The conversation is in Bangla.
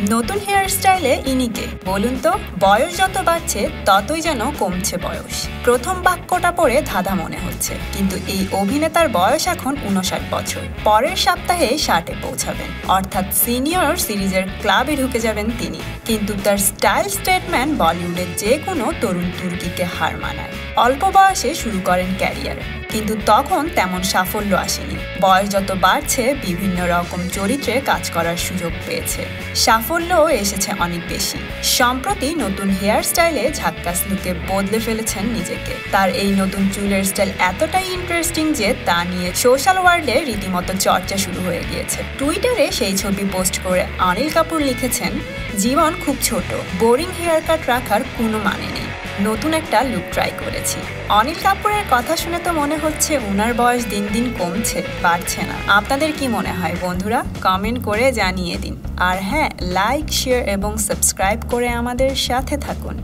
নতুন হেয়ার স্টাইলে ইনিকে বলুন তো, বয়স যত বাড়ছে ততই যেন কমছে বয়স। প্রথম বাক্যটা পড়ে ধাঁধা মনে হচ্ছে, কিন্তু এই অভিনেতার বয়স এখন 59 বছর। পরের সপ্তাহে 60-এ পৌঁছাবেন, অর্থাৎ সিনিয়র সিরিজের ক্লাবে ঢুকে যাবেন তিনি। কিন্তু তার স্টাইল স্টেটমেন্ট বলিউডের যে কোনো তরুণ তুর্কিকে হার মানায়। অল্প বয়সে শুরু করেন ক্যারিয়ার, কিন্তু তখন তেমন সাফল্য আসেনি। বয়স যত বাড়ছে বিভিন্ন রকম চরিত্রে কাজ করার সুযোগ পেয়েছে, সাফল্যও এসেছে অনেক বেশি। সম্প্রতি নতুন হেয়ার স্টাইলে ঝাক্কাস লুকে বদলে ফেলেছেন নিজেকে। তার এই নতুন চুলের স্টাইল এতটাই ইন্টারেস্টিং যে তা নিয়ে সোশ্যাল ওয়ার্ল্ডে রীতিমতো চর্চা শুরু হয়ে গিয়েছে। টুইটারে সেই ছবি পোস্ট করে অনিল কাপুর লিখেছেন, জীবন খুব ছোট, বোরিং হেয়ার কাট রাখার কোনো মানে নেই, নতুন একটা লুক ট্রাই করেছি। অনিল কাপুরের কথা শুনে তো মনে হচ্ছে ওনার বয়স দিন দিন কমছে, বাড়ছে না। আপনাদের কি মনে হয় বন্ধুরা? কমেন্ট করে জানিয়ে দিন। আর হ্যাঁ, লাইক, শেয়ার এবং সাবস্ক্রাইব করে আমাদের সাথে থাকুন।